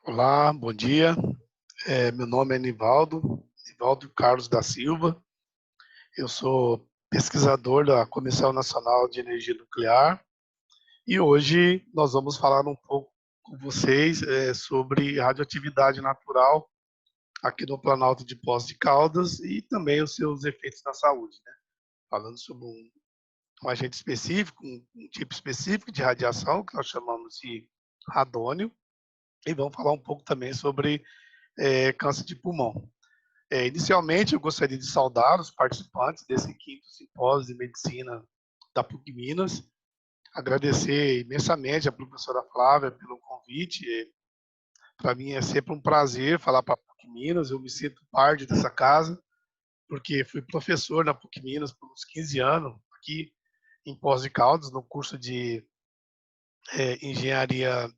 Olá, bom dia. Meu nome é Nivaldo Carlos da Silva. Eu sou pesquisador da Comissão Nacional de Energia Nuclear e hoje nós vamos falar um pouco com vocês sobre radioatividade natural aqui no Planalto de Poços de Caldas e também os seus efeitos na saúde, né? Falando sobre um agente específico, um tipo específico de radiação que nós chamamos de radônio, e vamos falar um pouco também sobre câncer de pulmão. Inicialmente, eu gostaria de saudar os participantes desse 5º Simpósio de Medicina da PUC Minas, agradecer imensamente a professora Flávia pelo convite. Para mim é sempre um prazer falar para a PUC Minas, eu me sinto parte dessa casa, porque fui professor na PUC Minas por uns 15 anos, aqui em Poços de Caldas, no curso de Engenharia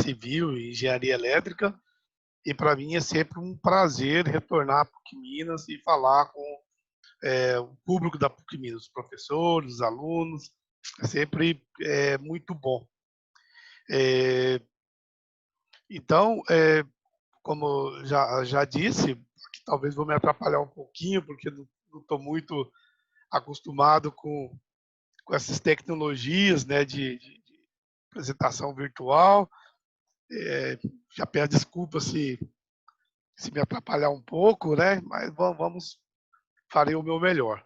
Civil e Engenharia Elétrica, e para mim é sempre um prazer retornar a PUC Minas e falar com o público da PUC Minas, os professores, os alunos, é sempre muito bom. Então, como já disse, aqui talvez vou me atrapalhar um pouquinho, porque não estou muito acostumado com essas tecnologias, né, de apresentação virtual. Já peço desculpa se me atrapalhar um pouco, né, mas farei o meu melhor.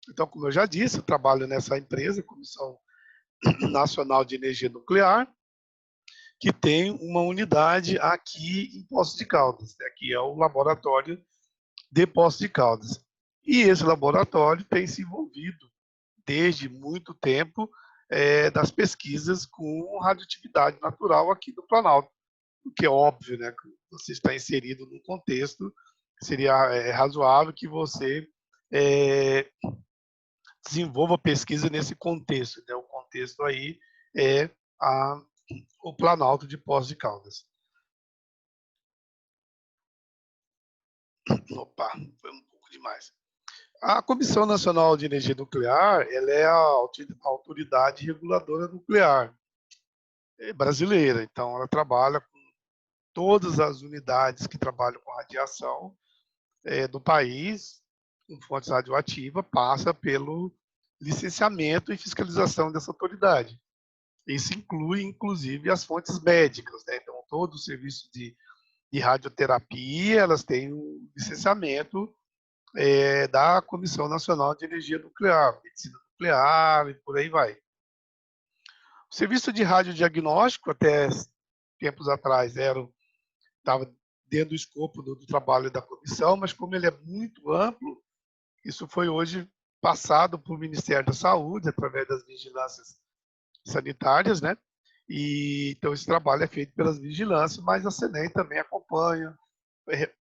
Então, como eu já disse, eu trabalho nessa empresa, Comissão Nacional de Energia Nuclear, que tem uma unidade aqui em Poços de Caldas, né, que é o laboratório de Poços de Caldas. E esse laboratório tem se envolvido desde muito tempo das pesquisas com radioatividade natural aqui do Planalto, o que é óbvio, né, que você está inserido num contexto, seria razoável que você desenvolva pesquisa nesse contexto, né? O contexto aí é o Planalto de Poços de Caldas. Opa, foi um pouco demais. A Comissão Nacional de Energia Nuclear, ela é a autoridade reguladora nuclear brasileira, então ela trabalha com todas as unidades que trabalham com radiação do país, com fontes radioativas, passa pelo licenciamento e fiscalização dessa autoridade. Isso inclui, inclusive, as fontes médicas, né? Então, todo o serviço de radioterapia, elas têm um licenciamento da Comissão Nacional de Energia Nuclear, Medicina Nuclear e por aí vai. O serviço de radiodiagnóstico, até tempos atrás, estava dentro do escopo do trabalho da comissão, mas como ele é muito amplo, isso foi hoje passado para o Ministério da Saúde, através das vigilâncias sanitárias, né? E então esse trabalho é feito pelas vigilâncias, mas a CENEM também acompanha,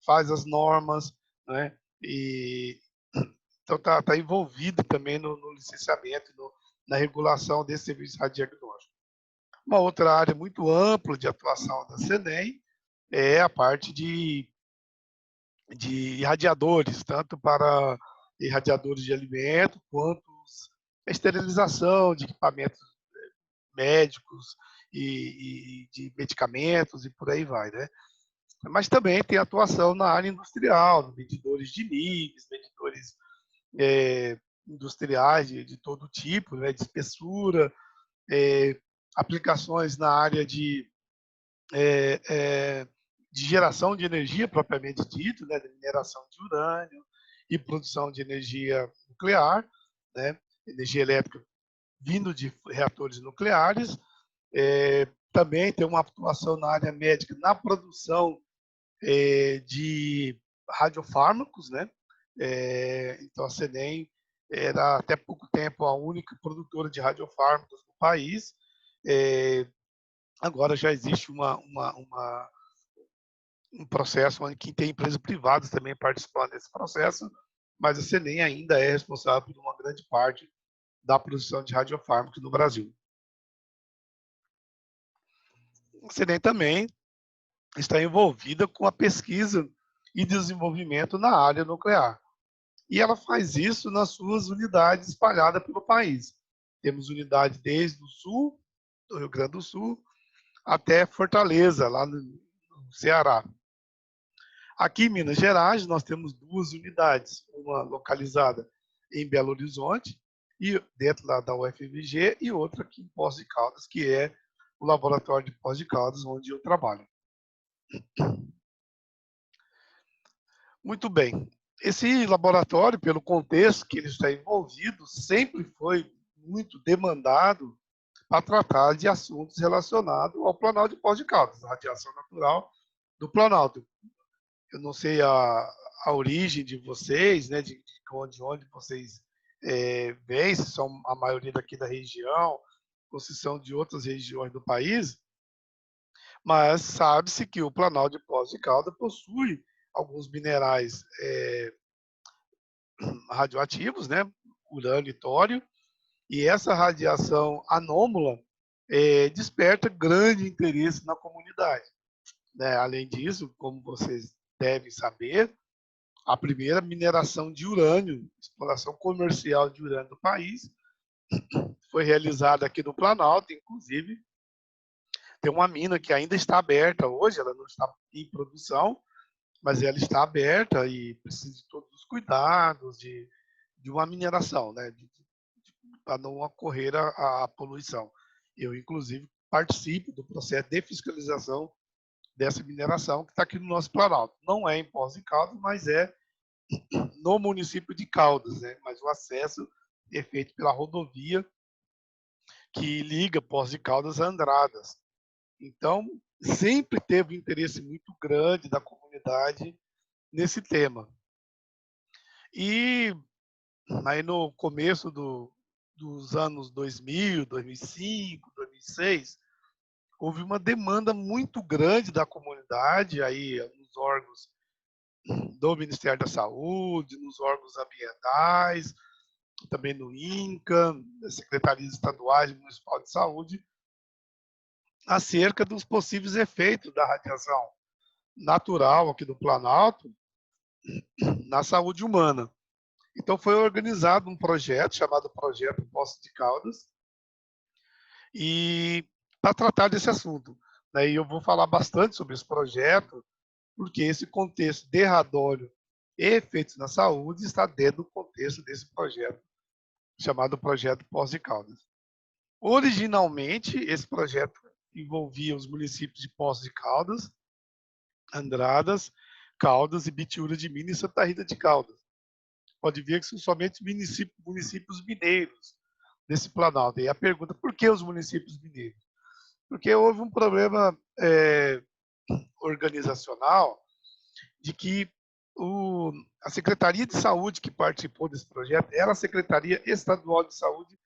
faz as normas, né? E então tá envolvido também no licenciamento, na regulação desse serviço de radiodiagnóstico. Uma outra área muito ampla de atuação da CENEM é a parte de irradiadores, tanto para irradiadores de alimento, quanto a esterilização de equipamentos médicos e de medicamentos e por aí vai, né? Mas também tem atuação na área industrial, medidores de níveis, medidores industriais de todo tipo, né? De espessura, aplicações na área de geração de energia propriamente dito, né? De mineração de urânio e produção de energia nuclear, né? Energia elétrica vindo de reatores nucleares. Também tem uma atuação na área médica na produção de radiofármacos, né? Então a CENEM era até pouco tempo a única produtora de radiofármacos no país. Agora já existe um processo onde tem empresas privadas também participando desse processo, mas a CENEM ainda é responsável por uma grande parte da produção de radiofármacos no Brasil. A CENEM também está envolvida com a pesquisa e desenvolvimento na área nuclear. E ela faz isso nas suas unidades espalhadas pelo país. Temos unidade desde o sul, do Rio Grande do Sul, até Fortaleza, lá no no Ceará. Aqui em Minas Gerais, nós temos 2 unidades, uma localizada em Belo Horizonte, e dentro lá da UFMG, e outra aqui em Poços de Caldas, que é o laboratório de Poços de Caldas, onde eu trabalho. Muito bem. Esse laboratório, pelo contexto que ele está envolvido, sempre foi muito demandado para tratar de assuntos relacionados ao Planalto de Poços de Caldas, a radiação natural do Planalto. Eu não sei a origem de vocês, né, de onde vocês vêm, se são a maioria daqui da região, ou se são de outras regiões do país, mas sabe-se que o Planalto de Poços de Caldas possui alguns minerais radioativos, né, urânio e tório, e essa radiação anômala desperta grande interesse na comunidade, né? Além disso, como vocês devem saber, a primeira mineração de urânio, exploração comercial de urânio do país, foi realizada aqui no Planalto, inclusive. Tem uma mina que ainda está aberta hoje, ela não está em produção, mas ela está aberta e precisa de todos os cuidados de uma mineração, né? Para não ocorrer a poluição. Eu, inclusive, participo do processo de fiscalização dessa mineração que está aqui no nosso Planalto. Não é em Poços de Caldas, mas é no município de Caldas, né? Mas o acesso é feito pela rodovia que liga Poços de Caldas a Andradas. Então, sempre teve um interesse muito grande da comunidade nesse tema. E aí no começo dos anos 2000, 2005, 2006, houve uma demanda muito grande da comunidade aí nos órgãos do Ministério da Saúde, nos órgãos ambientais, também no INCA, nas secretarias estaduais e municipal de saúde, acerca dos possíveis efeitos da radiação natural aqui do Planalto na saúde humana. Então foi organizado um projeto chamado Projeto Poços de Caldas, e para tratar desse assunto. E eu vou falar bastante sobre esse projeto, porque esse contexto de radônio e efeitos na saúde está dentro do contexto desse projeto, chamado Projeto Poços de Caldas. Originalmente, esse projeto envolvia os municípios de Poços de Caldas, Andradas, Caldas e Bitiúra de Minas e Santa Rita de Caldas. Pode ver que são somente municípios mineiros desse Planalto. E a pergunta, por que os municípios mineiros? Porque houve um problema organizacional de que a Secretaria de Saúde que participou desse projeto era a Secretaria Estadual de Saúde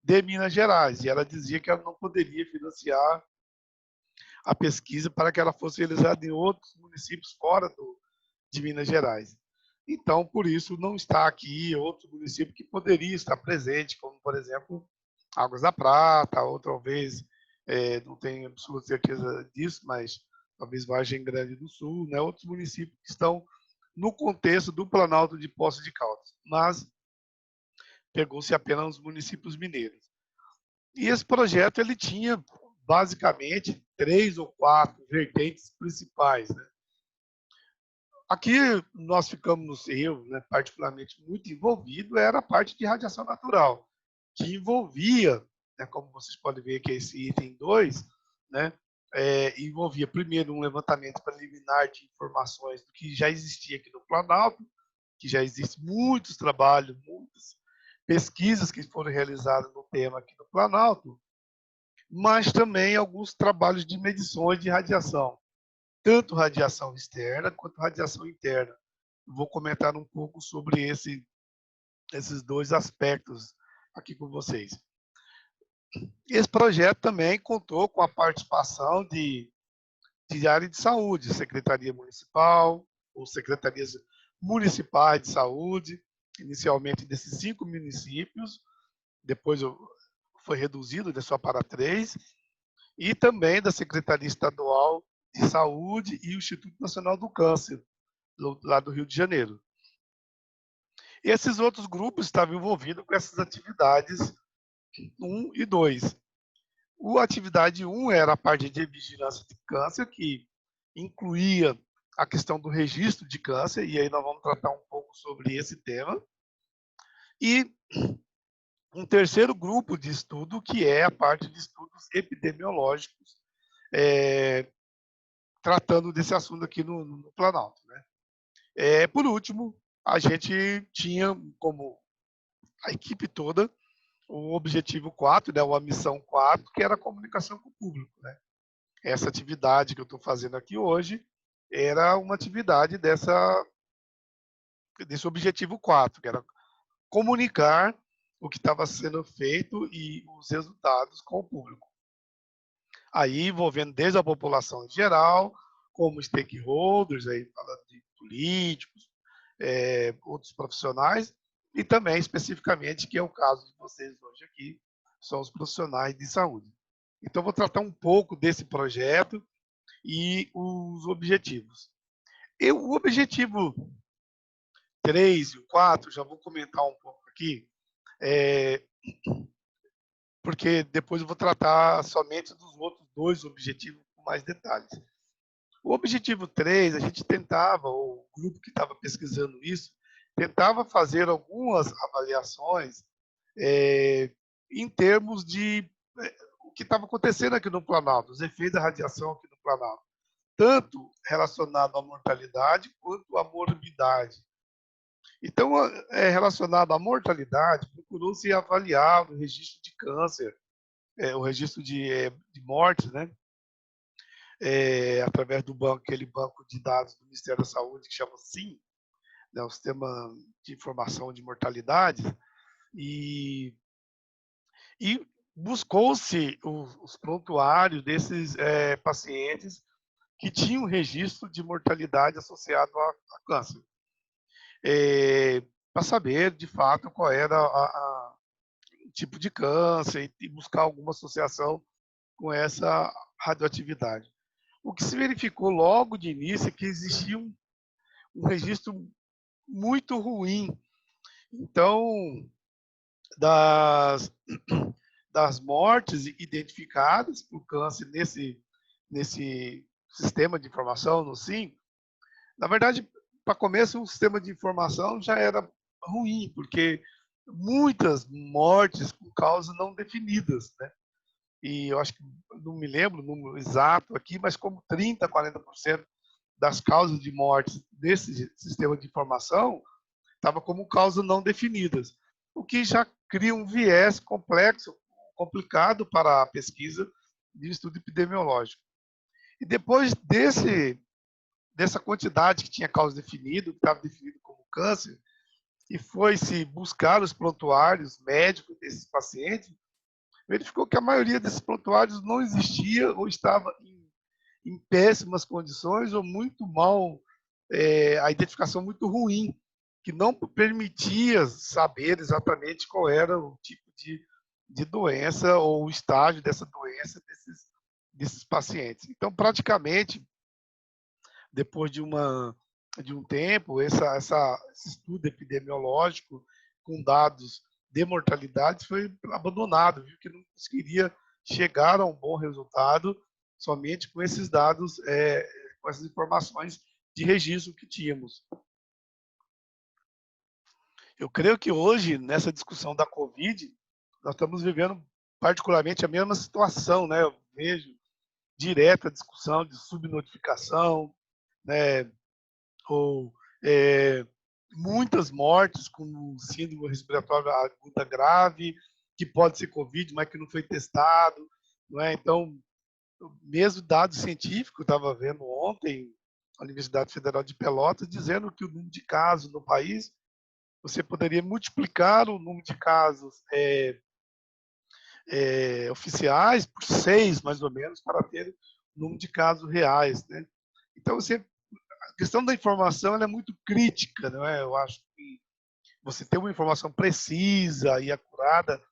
de Minas Gerais, e ela dizia que ela não poderia financiar a pesquisa para que ela fosse realizada em outros municípios fora de Minas Gerais. Então, por isso, não está aqui outro município que poderia estar presente, como, por exemplo, Águas da Prata, ou talvez, não tenho absoluta certeza disso, mas talvez Vargem Grande do Sul, né? Outros municípios que estão no contexto do Planalto de Poços de Caldas, mas pegou-se apenas os municípios mineiros. E esse projeto ele tinha basicamente 3 ou 4 vertentes principais, né? Aqui nós ficamos, eu, né, particularmente muito envolvido, era a parte de radiação natural, que envolvia, né, como vocês podem ver aqui esse item 2, né, envolvia primeiro um levantamento preliminar de informações do que já existia aqui no Planalto, que já existem muitos trabalhos, muitas pesquisas que foram realizadas no tema aqui no Planalto, mas também alguns trabalhos de medições de radiação, tanto radiação externa quanto radiação interna. Vou comentar um pouco sobre esses dois aspectos aqui com vocês. Esse projeto também contou com a participação de área de saúde, Secretaria Municipal, ou Secretarias Municipais de Saúde, inicialmente desses 5 municípios, depois foi reduzido só para 3, e também da Secretaria Estadual de Saúde e o Instituto Nacional do Câncer, lá do Rio de Janeiro. Esses outros grupos estavam envolvidos com essas atividades 1 e 2. A atividade 1 era a parte de vigilância de câncer, que incluía a questão do registro de câncer, e aí nós vamos tratar um pouco sobre esse tema. E um terceiro grupo de estudo, que é a parte de estudos epidemiológicos, tratando desse assunto aqui no Planalto, né? Por último, a gente tinha como a equipe toda o objetivo 4, né, ou a missão 4, que era a comunicação com o público, né? Essa atividade que eu estou fazendo aqui hoje era uma atividade desse objetivo 4, que era comunicar o que estava sendo feito e os resultados com o público. Aí envolvendo desde a população em geral, como stakeholders, aí falando de políticos, outros profissionais, e também especificamente, que é o caso de vocês hoje aqui, são os profissionais de saúde. Então, vou tratar um pouco desse projeto e os objetivos. O objetivo 3 e o 4, já vou comentar um pouco aqui, porque depois eu vou tratar somente dos outros 2 objetivos com mais detalhes. O objetivo 3, a gente tentava, o grupo que estava pesquisando isso, tentava fazer algumas avaliações em termos de o que estava acontecendo aqui no Planalto, os efeitos da radiação aqui no Planalto, tanto relacionado à mortalidade quanto à morbidade. Então, relacionado à mortalidade, procurou-se avaliar o registro de câncer, o registro de mortes, né? Através do banco, aquele banco de dados do Ministério da Saúde, que chama SIM, né, o Sistema de Informação de Mortalidade, e buscou-se os prontuários desses pacientes que tinham registro de mortalidade associado a câncer, para saber, de fato, qual era o tipo de câncer e buscar alguma associação com essa radioatividade. O que se verificou logo de início é que existia um registro muito ruim. Então, das mortes identificadas por câncer nesse sistema de informação, no SIM, na verdade, para começo, o sistema de informação já era ruim, porque muitas mortes com causas não definidas, né? E eu acho que, não me lembro o número exato aqui, mas como 30%, 40% das causas de morte desse sistema de informação estava como causas não definidas, o que já cria um viés complexo, complicado para a pesquisa de estudo epidemiológico. E depois dessa quantidade que tinha causa definida, que estava definido como câncer, e foi-se buscar os prontuários médicos desses pacientes, verificou que a maioria desses prontuários não existia ou estava em péssimas condições ou muito mal, a identificação muito ruim, que não permitia saber exatamente qual era o tipo de doença ou o estágio dessa doença desses pacientes. Então, praticamente, depois de um tempo, esse estudo epidemiológico com dados de mortalidade foi abandonado, viu que não conseguiria chegar a um bom resultado somente com esses dados, com essas informações de registro que tínhamos. Eu creio que hoje, nessa discussão da Covid, nós estamos vivendo particularmente a mesma situação, né? Eu vejo direta discussão de subnotificação, né? Ou muitas mortes com síndrome respiratória aguda grave, que pode ser Covid, mas que não foi testado, não é? Então, mesmo dado científico, estava vendo ontem, a Universidade Federal de Pelotas, dizendo que o número de casos no país, você poderia multiplicar o número de casos oficiais por 6, mais ou menos, para ter o número de casos reais, né? Então, a questão da informação ela é muito crítica, não é? Eu acho que você ter uma informação precisa e acurada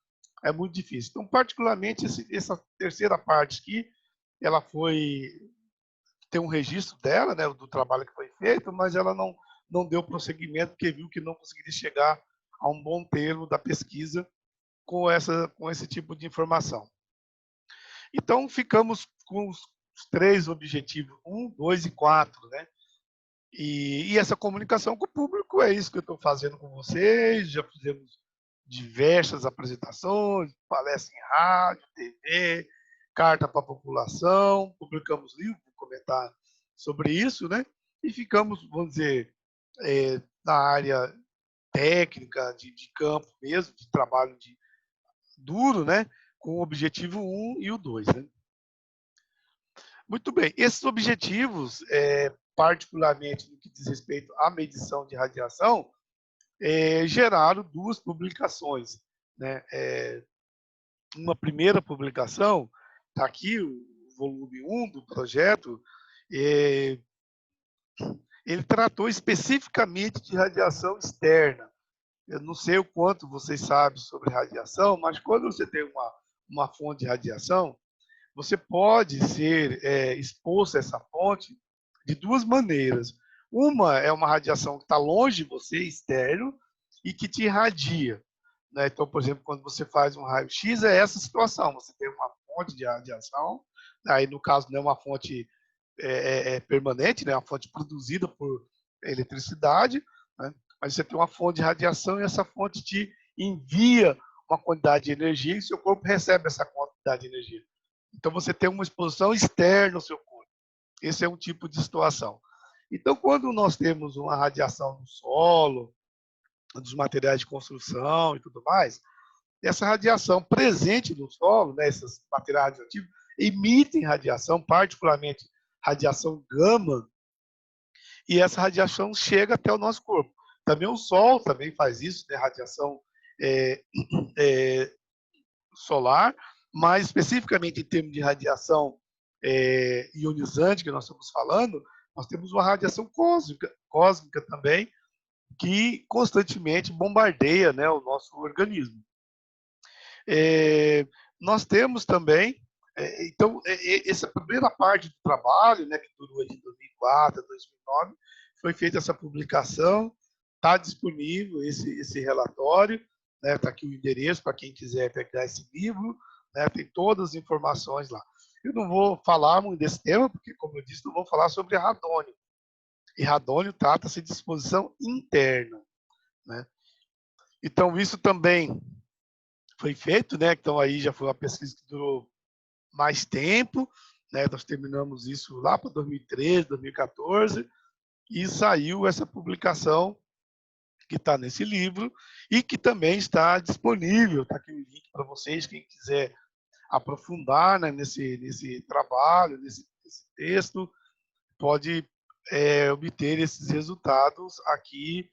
é muito difícil. Então, particularmente, essa terceira parte aqui, ela tem um registro dela, né, do trabalho que foi feito, mas ela não deu prosseguimento, porque viu que não conseguiria chegar a um bom termo da pesquisa com esse tipo de informação. Então, ficamos com os 3 objetivos, 1, 2 e 4, né? E essa comunicação com o público é isso que eu estou fazendo com vocês. Já fizemos diversas apresentações, palestras em rádio, TV, carta para a população, publicamos livro, vou comentar sobre isso, né? E ficamos, vamos dizer, na área técnica, de campo mesmo, de trabalho duro, né? Com o objetivo 1 e o 2, né? Muito bem. Esses objetivos, particularmente no que diz respeito à medição de radiação, geraram 2 publicações, né? Uma primeira publicação, está aqui o volume 1 do projeto, ele tratou especificamente de radiação externa. Eu não sei o quanto vocês sabem sobre radiação, mas quando você tem uma fonte de radiação, você pode ser exposto a essa fonte de 2 maneiras. Uma é uma radiação que está longe de você, externo, e que te irradia, né? Então, por exemplo, quando você faz um raio-x, é essa situação. Você tem uma fonte de radiação, aí no caso não é uma fonte permanente, né? Uma fonte produzida por eletricidade, né? Mas você tem uma fonte de radiação e essa fonte te envia uma quantidade de energia e seu corpo recebe essa quantidade de energia. Então, você tem uma exposição externa ao seu corpo. Esse é um tipo de situação. Então, quando nós temos uma radiação no solo, dos materiais de construção e tudo mais, essa radiação presente no solo, né, esses materiais radioativos, emitem radiação, particularmente radiação gama, e essa radiação chega até o nosso corpo. Também o Sol também faz isso, né, radiação solar, mas especificamente em termos de radiação ionizante que nós estamos falando, nós temos uma radiação cósmica também, que constantemente bombardeia, né, o nosso organismo. Nós temos também, então, essa primeira parte do trabalho, né, que durou de 2004 a 2009, foi feita essa publicação, está disponível esse relatório, né, está aqui o endereço para quem quiser pegar esse livro, né, tem todas as informações lá. Eu não vou falar muito desse tema, porque, como eu disse, não vou falar sobre radônio. E radônio trata-se de exposição interna, né? Então, isso também foi feito, né? Então, aí já foi uma pesquisa que durou mais tempo, né? Nós terminamos isso lá para 2013, 2014, e saiu essa publicação que está nesse livro e que também está disponível. Está aqui o link para vocês, quem quiser aprofundar, né, nesse trabalho, nesse texto, pode obter esses resultados aqui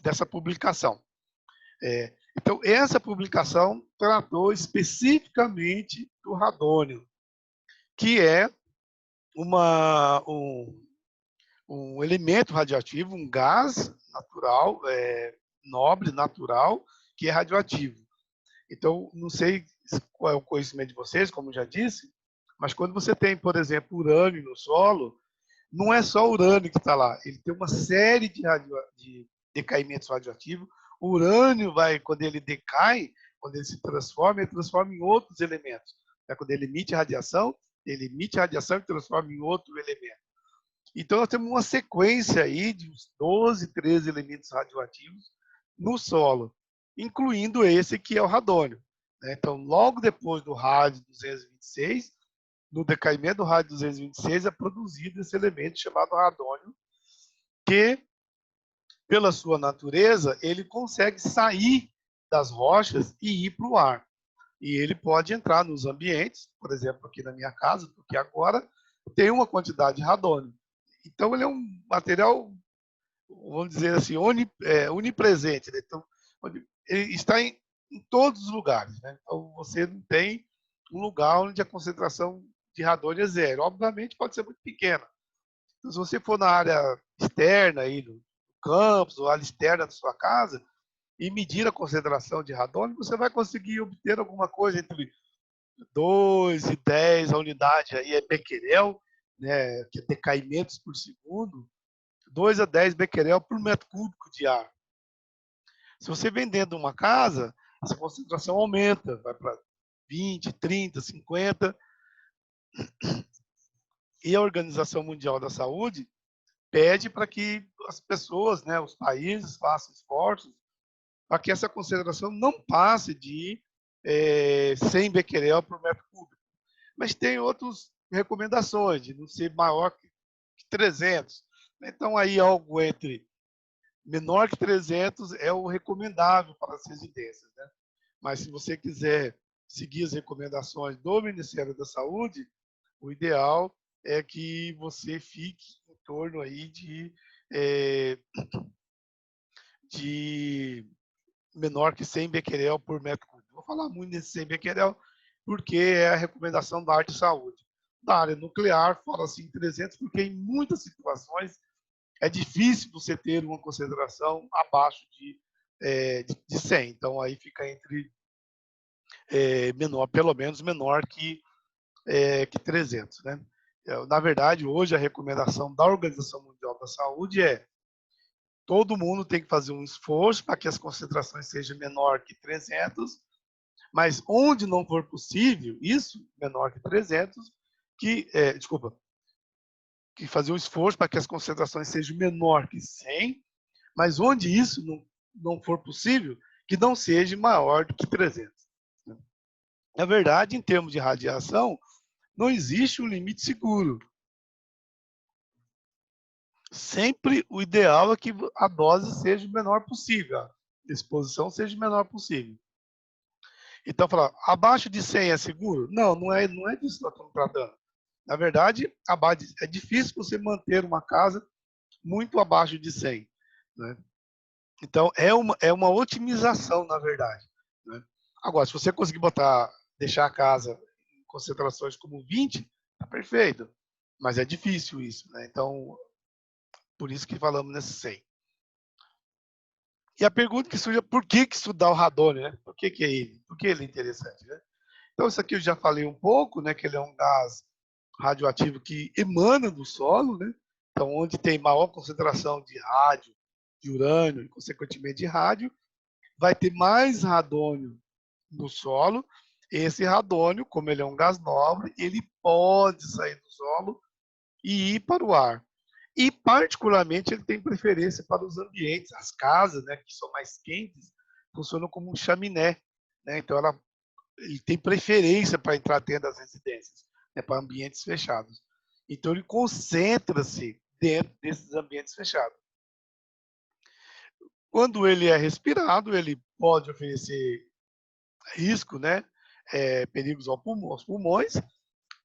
dessa publicação. Então, essa publicação tratou especificamente do radônio, que é um elemento radioativo, um gás natural, nobre, natural, que é radioativo. Então, não sei qual é o conhecimento de vocês, como já disse, mas quando você tem, por exemplo, urânio no solo, não é só o urânio que está lá, ele tem uma série de decaimentos radioativos. O urânio quando ele decai, quando ele se transforma, ele transforma em outros elementos. Quando ele emite radiação e transforma em outro elemento. Então, nós temos uma sequência aí de uns 12, 13 elementos radioativos no solo, incluindo esse que é o radônio. Então, logo depois do rádio 226, no decaimento do rádio 226, é produzido esse elemento chamado radônio, que, pela sua natureza, ele consegue sair das rochas e ir para o ar. E ele pode entrar nos ambientes, por exemplo, aqui na minha casa, porque agora tem uma quantidade de radônio. Então, ele é um material, vamos dizer assim, onipresente. Né? Então, ele está em todos os lugares. Né? Então, você não tem um lugar onde a concentração de radônio é zero. Obviamente, pode ser muito pequena. Então, se você for na área externa, aí, no campus, ou área externa da sua casa, e medir a concentração de radônio, você vai conseguir obter alguma coisa entre 2 e 10, a unidade aí é becquerel, né, que é decaimentos por segundo, 2 a 10 becquerel por metro cúbico de ar. Se você vem dentro de uma casa, essa concentração aumenta, vai para 20, 30, 50. E a Organização Mundial da Saúde pede para que as pessoas, né, os países, façam esforços para que essa concentração não passe de 100 becquerel por metro cúbico. Mas tem outras recomendações, de não ser maior que 300. Então, aí algo entre menor que 300 é o recomendável para as residências, né? Mas se você quiser seguir as recomendações do Ministério da Saúde, o ideal é que você fique em torno aí de menor que 100 becquerel por metro cúbico. Vou falar muito nesse 100 becquerel porque é a recomendação da área de saúde. Da área nuclear, fala-se em 300, porque em muitas situações é difícil você ter uma concentração abaixo de 100. Então, aí fica entre menor, pelo menos menor que 300. Né? Na verdade, hoje a recomendação da Organização Mundial da Saúde é todo mundo tem que fazer um esforço para que as concentrações sejam menor que 300, mas onde não for possível, isso, menor que 300, que fazer um esforço para que as concentrações sejam menor que 100, mas onde isso não for possível, que não seja maior do que 300. Na verdade, em termos de radiação, não existe um limite seguro. Sempre o ideal é que a dose seja o menor possível, a exposição seja o menor possível. Então, falar, abaixo de 100 é seguro? Não, não é disso que nós estamos tratando. Na verdade, é difícil você manter uma casa muito abaixo de 100. Né? Então, é uma otimização, na verdade. Né? Agora, se você conseguir deixar a casa em concentrações como 20, tá perfeito. Mas é difícil isso. Né? Então, por isso que falamos nesse 100. E a pergunta que surge é por que estudar o radônio? Né? Por que é ele? Por que ele é interessante? Né? Então, isso aqui eu já falei um pouco, né, que ele é um gás radioativo que emana do solo, né? Então, onde tem maior concentração de rádio, de urânio e, consequentemente, de rádio, vai ter mais radônio no solo. Esse radônio, como ele é um gás nobre, ele pode sair do solo e ir para o ar. E, particularmente, ele tem preferência para os ambientes, as casas, né, que são mais quentes, funcionam como um chaminé. Né? Então, ele tem preferência para entrar dentro das residências, né, para ambientes fechados. Então, ele concentra-se dentro desses ambientes fechados. Quando ele é respirado, ele pode oferecer risco, né, perigos aos pulmões.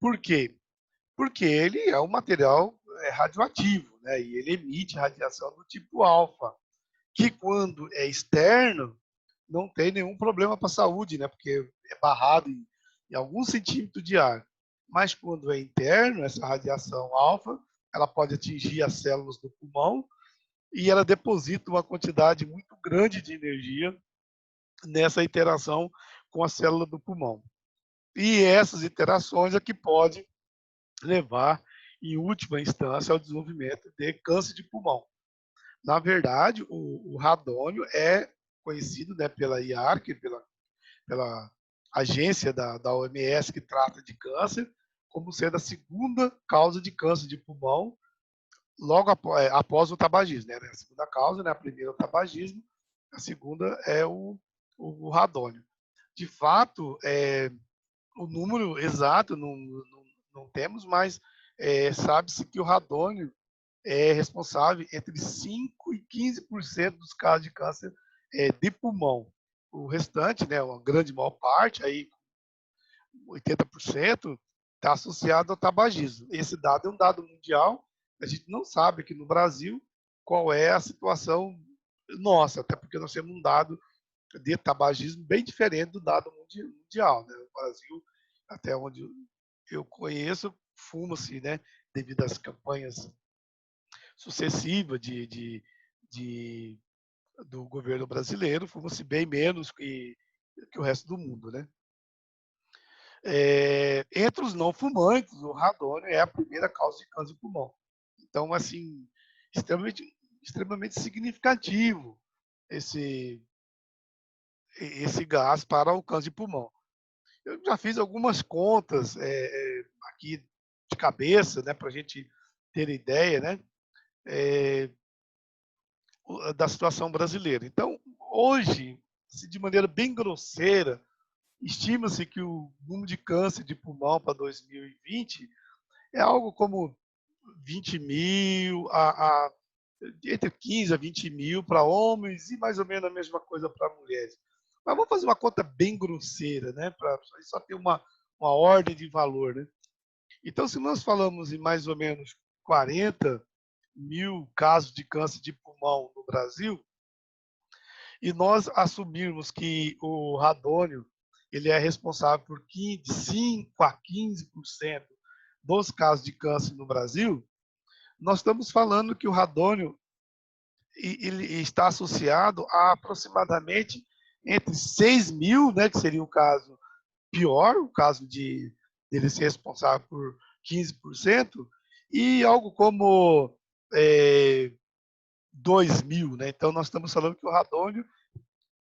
Por quê? Porque ele é um material radioativo, né, e ele emite radiação do tipo alfa, que quando é externo, não tem nenhum problema para a saúde, né, porque é barrado em alguns centímetros de ar. Mas quando é interno, essa radiação alfa, ela pode atingir as células do pulmão e ela deposita uma quantidade muito grande de energia nessa interação com a célula do pulmão. E essas interações é que pode levar, em última instância, ao desenvolvimento de câncer de pulmão. Na verdade, o radônio é conhecido, né, pela IARC, pela agência da OMS que trata de câncer, como sendo a segunda causa de câncer de pulmão, logo após o tabagismo. Né? A segunda causa, né, a primeira é o tabagismo, a segunda é o radônio. De fato, o número exato não temos, mas sabe-se que o radônio é responsável entre 5% e 15% dos casos de câncer de pulmão. O restante, né, uma grande maior parte, aí 80%, está associado ao tabagismo. Esse dado é um dado mundial. A gente não sabe aqui no Brasil qual é a situação nossa, até porque nós temos um dado de tabagismo bem diferente do dado mundial. Né? O Brasil, até onde eu conheço, fuma-se, né, devido às campanhas sucessivas do governo brasileiro, fuma-se bem menos que o resto do mundo. Né? Entre os não fumantes, o radônio é a primeira causa de câncer de pulmão. Então, assim, extremamente significativo esse gás para o câncer de pulmão. Eu já fiz algumas contas aqui de cabeça, né, para a gente ter ideia, né, eh, da situação brasileira. Então, hoje, se de maneira bem grosseira, estima-se que o número de câncer de pulmão para 2020 é algo como 20 mil entre 15 a 20 mil para homens e mais ou menos a mesma coisa para mulheres. Mas vamos fazer uma conta bem grosseira, né? Para só ter uma ordem de valor, né? Então, se nós falamos em mais ou menos 40 mil casos de câncer de pulmão no Brasil, e nós assumirmos que o radônio ele é responsável por 5 a 15% dos casos de câncer no Brasil, nós estamos falando que o radônio ele está associado a aproximadamente entre 6 mil, né, que seria o caso pior, o caso de ele ser responsável por 15%, e algo como 2 mil. Né? Então, nós estamos falando que o radônio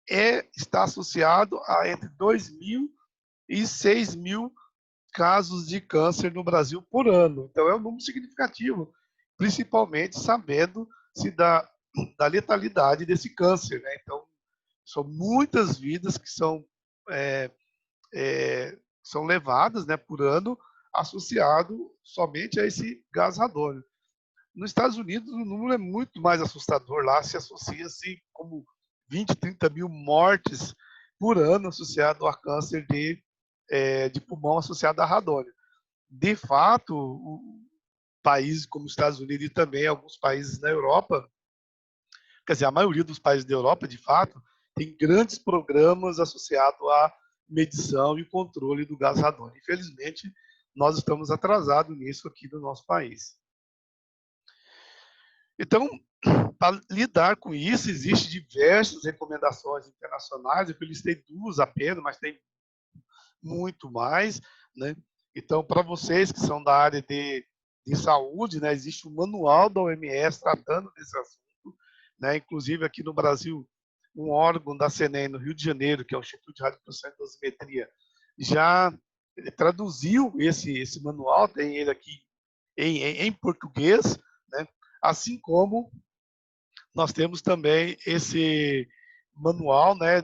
está associado a entre 2 mil e 6 mil casos de câncer no Brasil por ano. Então, é um número significativo, principalmente sabendo se da letalidade desse câncer. Né? Então, são muitas vidas que é, são levadas, né, por ano associado somente a esse gás radônio. Nos Estados Unidos, o número é muito mais assustador. Lá se associa-se como 20, 30 mil mortes por ano associado a câncer de pulmão associado a radônio. De fato, países como os Estados Unidos e também alguns países na Europa, quer dizer, a maioria dos países da Europa, de fato, tem grandes programas associados à medição e controle do gás radônio. Infelizmente, nós estamos atrasados nisso aqui no nosso país. Então, para lidar com isso, existem diversas recomendações internacionais, eu listei duas apenas, mas tem muito mais, né? Então, para vocês que são da área de saúde, né, existe um manual da OMS tratando desse assunto, né? Inclusive aqui no Brasil, um órgão da CNEM no Rio de Janeiro, que é o Instituto de Radioprocessamento e Dosimetria, já traduziu esse manual, tem ele aqui em português, né? Assim como nós temos também esse manual, né,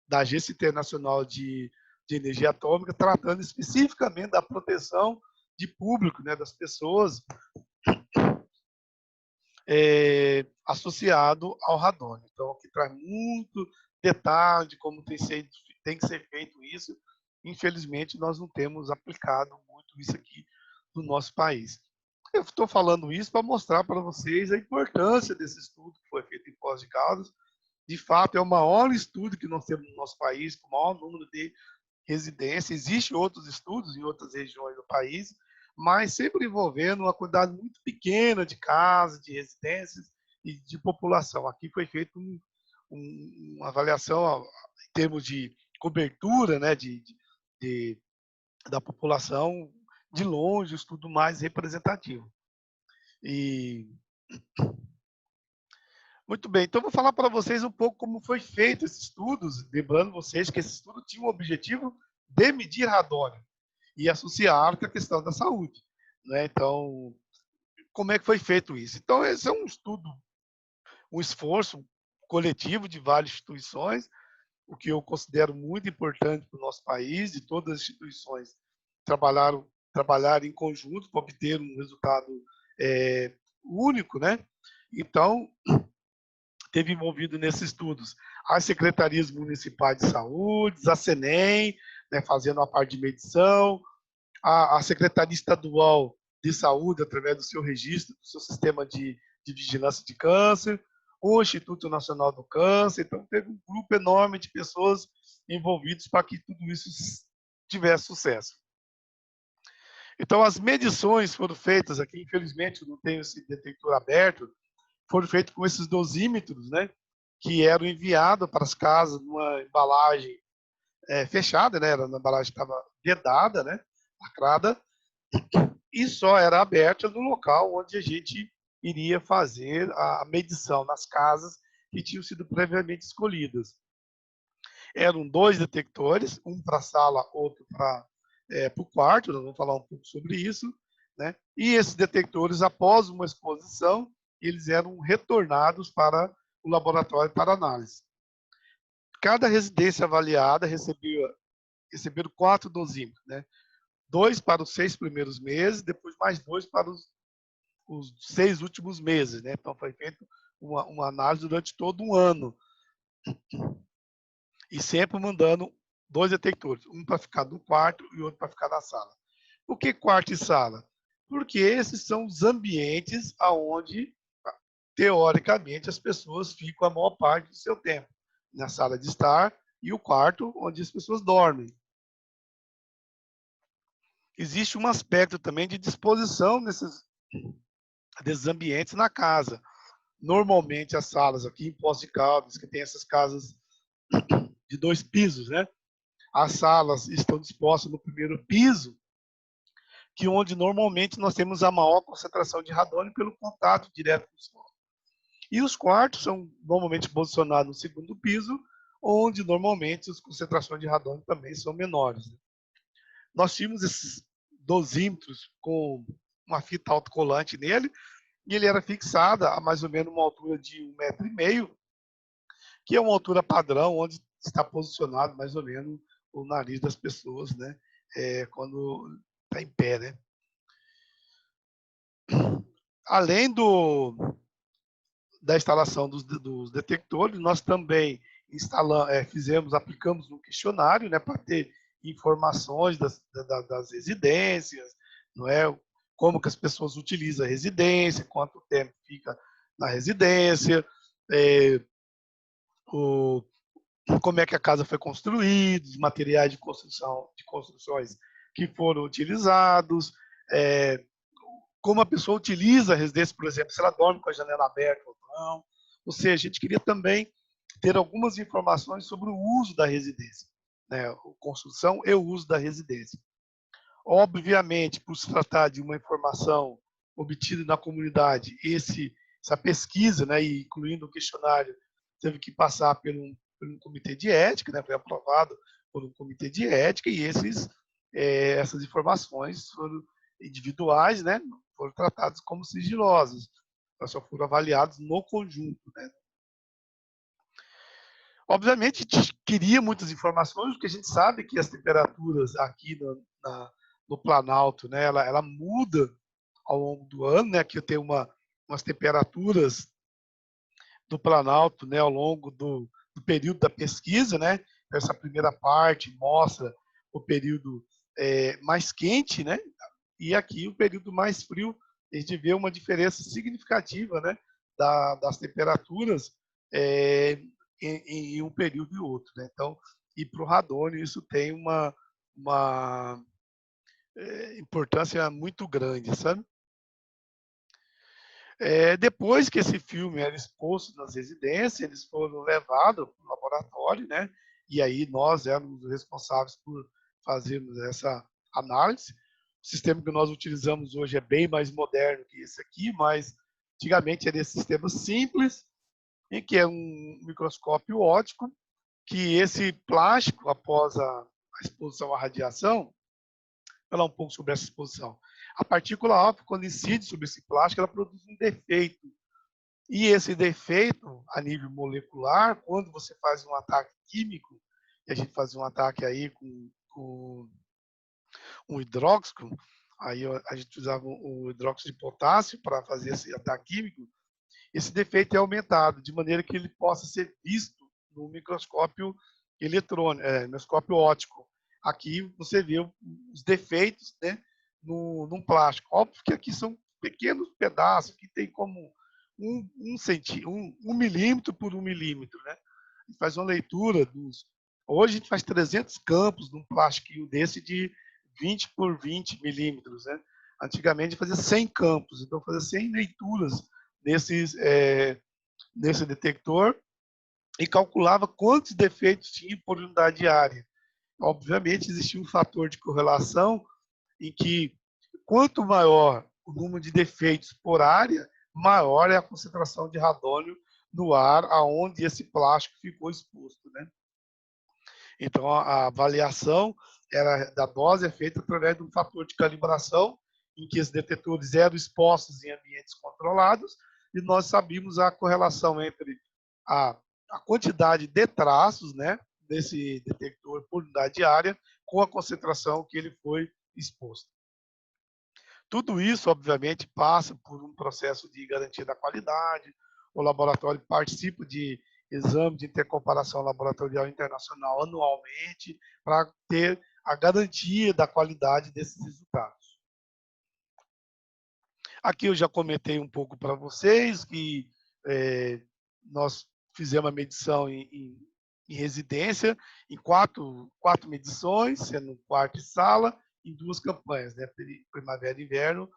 da Agência Internacional de Energia Atômica, tratando especificamente da proteção de público, né, das pessoas associado ao radônio. Então, aqui traz muito detalhe de como tem que ser feito isso. Infelizmente, nós não temos aplicado muito isso aqui no nosso país. Eu estou falando isso para mostrar para vocês a importância desse estudo que foi feito em Poços de Caldas. De fato, é o maior estudo que nós temos no nosso país, com o maior número de residências. Existem outros estudos em outras regiões do país, mas sempre envolvendo uma quantidade muito pequena de casas, de residências e de população. Aqui foi feita uma avaliação em termos de cobertura, né, da população, de longe, o estudo mais representativo. E muito bem, então vou falar para vocês um pouco como foi feito esses estudos, lembrando vocês que esse estudo tinha o objetivo de medir radônio e associar com a questão da saúde. Né? Então, como é que foi feito isso? Então, esse é um estudo, um esforço coletivo de várias instituições, o que eu considero muito importante para o nosso país, e todas as instituições trabalharam em conjunto para obter um resultado único, né? Então, teve envolvido nesses estudos as secretarias municipais de saúde, a CENEM, né, fazendo a parte de medição, a Secretaria Estadual de Saúde, através do seu registro, do seu sistema de vigilância de câncer, o Instituto Nacional do Câncer. Então, teve um grupo enorme de pessoas envolvidas para que tudo isso tivesse sucesso. Então, as medições foram feitas aqui, infelizmente, eu não tenho esse detector aberto, foram feitos com esses dosímetros, né, que eram enviados para as casas numa embalagem fechada, né, a embalagem estava vedada, né, lacrada, e só era aberta no local onde a gente iria fazer a medição, nas casas que tinham sido previamente escolhidas. Eram 2 detectores, um para a sala, outro para o quarto, nós vamos falar um pouco sobre isso, né? E esses detectores, após uma exposição, eles eram retornados para o laboratório para análise. Cada residência avaliada receberam 4 dosímetros, né? 2 para os 6 primeiros meses, depois mais 2 para os 6 últimos meses, né? Então foi feita uma análise durante todo um ano. E sempre mandando 2 detectores, um para ficar no quarto e outro para ficar na sala. Por que quarto e sala? Porque esses são os ambientes aonde, teoricamente, as pessoas ficam a maior parte do seu tempo. Na sala de estar e o quarto onde as pessoas dormem. Existe um aspecto também de disposição desses ambientes na casa. Normalmente as salas aqui em Poços de Caldas, que tem essas casas de 2 pisos, né? As salas estão dispostas no primeiro piso, que onde normalmente nós temos a maior concentração de radônio pelo contato direto com o solo. E os quartos são normalmente posicionados no segundo piso, onde normalmente as concentrações de radônio também são menores. Nós tínhamos esses dosímetros com uma fita autocolante nele, e ele era fixado a mais ou menos uma altura de 1,5 metro, que é uma altura padrão, onde está posicionado mais ou menos o nariz das pessoas, né? Quando está em pé, né? Além da instalação dos detectores, nós também aplicamos um questionário, né, para ter informações das residências, não é? Como que as pessoas utilizam a residência, quanto tempo fica na residência, como é que a casa foi construída, os materiais de construções que foram utilizados, como a pessoa utiliza a residência, por exemplo, se ela dorme com a janela aberta ou não. Ou seja, a gente queria também ter algumas informações sobre o uso da residência, né? A construção e o uso da residência. Obviamente, por se tratar de uma informação obtida na comunidade, essa pesquisa, né, incluindo o questionário, teve que passar por um comitê de ética, né, foi aprovado por um comitê de ética, e essas informações foram individuais, né, foram tratadas como sigilosas, elas só foram avaliadas no conjunto, né. Obviamente, a gente queria muitas informações, porque a gente sabe que as temperaturas aqui no Planalto, né, ela muda ao longo do ano, né, que tem umas temperaturas do Planalto, né, ao longo do período da pesquisa, né. Essa primeira parte mostra o período mais quente, né, e aqui o período mais frio. A gente vê uma diferença significativa, né, das temperaturas em um período e outro, né? Então, e para o radônio isso tem uma importância muito grande, sabe? Depois que esse filme era exposto nas residências, eles foram levados para o laboratório, né? E aí nós éramos responsáveis por fazermos essa análise. O sistema que nós utilizamos hoje é bem mais moderno que esse aqui, mas antigamente era esse sistema simples, em que é um microscópio óptico, que esse plástico, após a exposição à radiação, vou falar um pouco sobre essa exposição. A partícula alfa, quando incide sobre esse plástico, ela produz um defeito. E esse defeito, a nível molecular, quando você faz um ataque químico, e a gente fazia um ataque aí com um hidróxido, aí a gente usava o hidróxido de potássio para fazer esse ataque químico, esse defeito é aumentado, de maneira que ele possa ser visto no microscópio eletrônico, microscópio óptico. Aqui você vê os defeitos, né, num plástico. Óbvio que aqui são pequenos pedaços, que tem como um milímetro por 1 milímetro. Né? A gente faz uma leitura Hoje a gente faz 300 campos num plastiquinho desse de 20 por 20 milímetros. Né? Antigamente fazia 100 campos, então fazia 100 leituras nesse detector e calculava quantos defeitos tinha por unidade de área. Obviamente, existia um fator de correlação em que quanto maior o número de defeitos por área, maior é a concentração de radônio no ar aonde esse plástico ficou exposto, né? Então, a avaliação da dose é feita através de um fator de calibração, em que esses detetores eram expostos em ambientes controlados, e nós sabíamos a correlação entre a quantidade de traços, né, desse detector por unidade diária com a concentração que ele foi exposto. Tudo isso, obviamente, passa por um processo de garantia da qualidade. O laboratório participa de exame de intercomparação laboratorial internacional anualmente para ter a garantia da qualidade desses resultados. Aqui eu já comentei um pouco para vocês que nós fizemos a medição em residência, em quatro medições, sendo quarto e sala, em 2 campanhas, né? Primavera e inverno,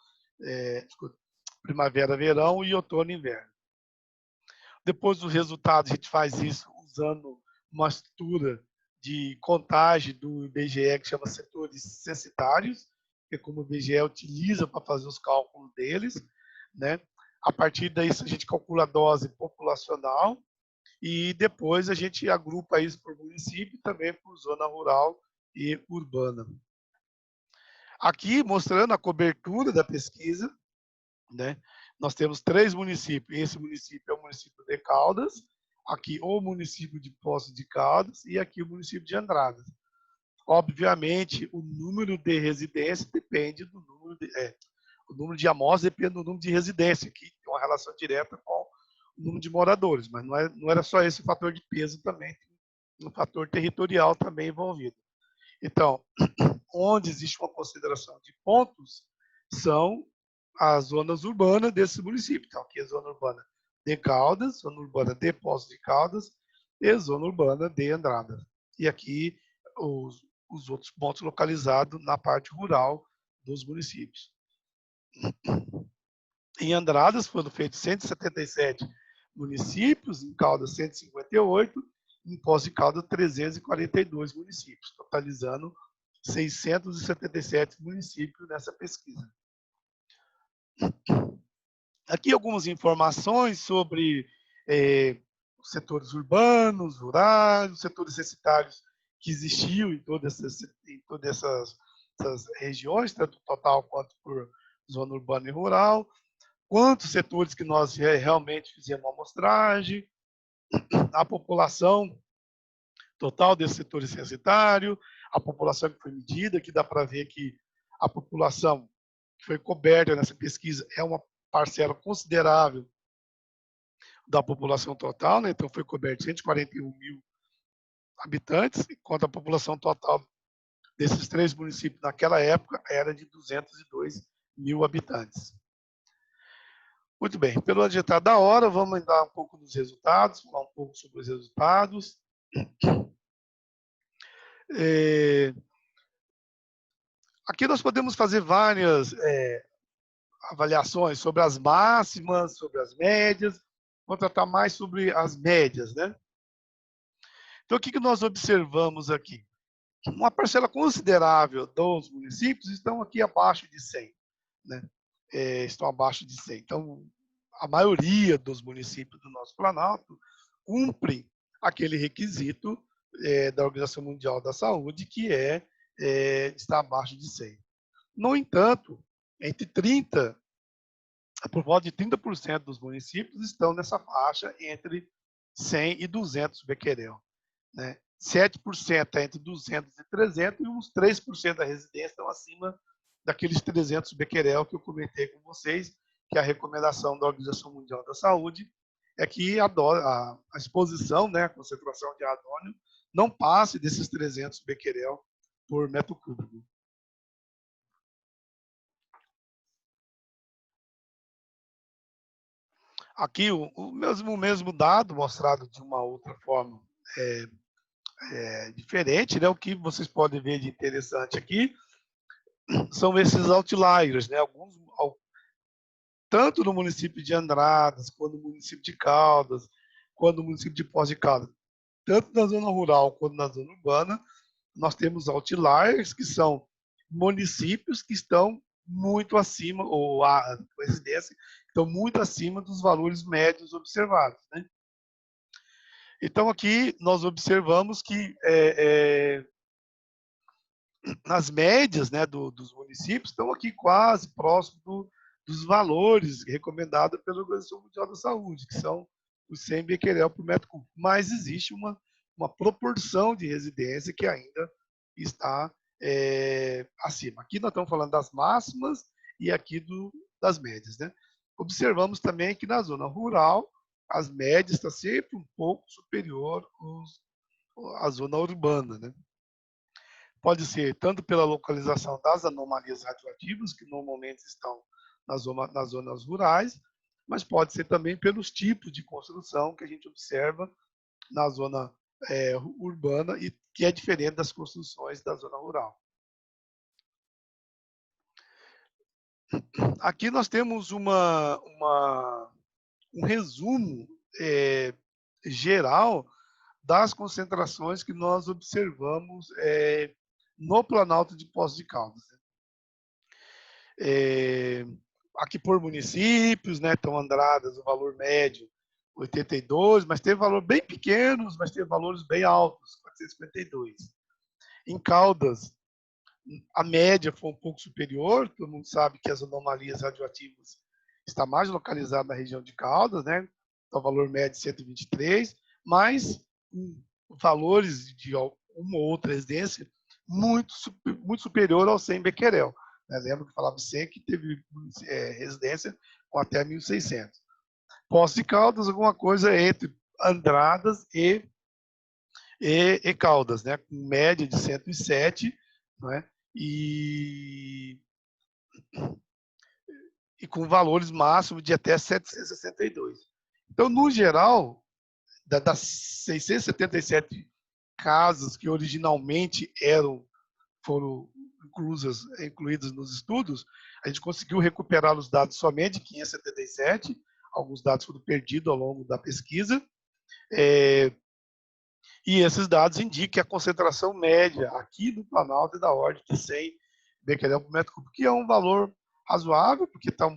primavera, verão e outono e inverno. Depois dos resultados, a gente faz isso usando uma estrutura de contagem do IBGE que chama setores censitários, que é como o IBGE utiliza para fazer os cálculos deles, né? A partir daí, a gente calcula a dose populacional e depois a gente agrupa isso por município e também por zona rural e urbana. Aqui, mostrando a cobertura da pesquisa, né? Nós temos 3 municípios. Esse município é o município de Caldas, aqui o município de Poços de Caldas e aqui o município de Andradas. Obviamente, o número de residências depende do número o número de amostras depende do número de residência, que tem uma relação direta com o número de moradores, mas não era só esse fator de peso também, tem um fator territorial também envolvido. Então, onde existe uma consideração de pontos, são as zonas urbanas desse município. Então, aqui é a zona urbana de Caldas, zona urbana de Poços de Caldas e zona urbana de Andradas. E aqui os outros pontos localizados na parte rural dos municípios. Em Andradas foram feitos 177 municípios, em Caldas 158, em Poços de Caldas 342 municípios, totalizando 677 municípios nessa pesquisa. Aqui algumas informações sobre os setores urbanos, rurais, os setores censitários que existiam em todas essas regiões, tanto total quanto por zona urbana e rural, quantos setores que nós realmente fizemos uma amostragem, a população total desse setor censitário, a população que foi medida, que dá para ver que a população que foi coberta nessa pesquisa é uma parcela considerável da população total, né? Então foi coberto 141 mil habitantes, enquanto a população total desses 3 municípios naquela época era de 202 mil habitantes. Muito bem, pelo adiantado da hora, vamos dar um pouco dos resultados, falar um pouco sobre os resultados. Aqui nós podemos fazer várias avaliações sobre as máximas, sobre as médias. Vou tratar mais sobre as médias, né? Então, o que nós observamos aqui? Uma parcela considerável dos municípios estão aqui abaixo de 100, né? Estão abaixo de 100. Então, a maioria dos municípios do nosso Planalto cumpre aquele requisito da Organização Mundial da Saúde, que está abaixo de 100. No entanto, por volta de 30% dos municípios estão nessa faixa entre 100 e 200 becquerel, né? 7% é entre 200 e 300 e uns 3% da residência estão acima daqueles 300 becquerel que eu comentei com vocês, que a recomendação da Organização Mundial da Saúde é que a exposição, né, a concentração de radônio, não passe desses 300 becquerel por metro cúbico. Aqui o mesmo dado, mostrado de uma outra forma diferente, né? O que vocês podem ver de interessante aqui são esses outliers, né? Tanto no município de Andradas, quanto no município de Caldas, quanto no município de Poços de Caldas, tanto na zona rural quanto na zona urbana, nós temos outliers, que são municípios que estão muito acima, ou a residência, estão muito acima dos valores médios observados, né? Então, aqui nós observamos que nas médias, né, dos municípios, estão aqui quase próximo dos valores recomendados pela Organização Mundial da Saúde, que são os 100 becquerel por metro cúbico. Mas existe uma proporção de residência que ainda está acima. Aqui nós estamos falando das máximas e aqui das médias, né? Observamos também que na zona rural, as médias estão sempre um pouco superior à zona urbana, né? Pode ser tanto pela localização das anomalias radioativas, que normalmente estão nas zonas rurais, mas pode ser também pelos tipos de construção que a gente observa na zona urbana e que é diferente das construções da zona rural. Aqui nós temos um resumo geral das concentrações que nós observamos no Planalto de Poços de Caldas. Aqui por municípios, né? Então, Andradas, o valor médio 82, mas teve valor bem pequenos, mas teve valores bem altos, 452. Em Caldas, a média foi um pouco superior, todo mundo sabe que as anomalias radioativas está mais localizada na região de Caldas, né? Então, valor médio 123, mas valores de uma ou outra residência muito superior ao 100 becquerel. Né? Lembro que falava 100 que teve residência com até 1.600. Poços de Caldas, alguma coisa entre Andradas e Caldas, né? Com média de 107, né? E com valores máximos de até 762. Então, no geral, das 677 casas que originalmente foram incluídas nos estudos, a gente conseguiu recuperar os dados somente de 577, alguns dados foram perdidos ao longo da pesquisa, e esses dados indicam que a concentração média aqui no Planalto é da ordem de 100 becquerel por metro cúbico, que é um valor razoável, porque está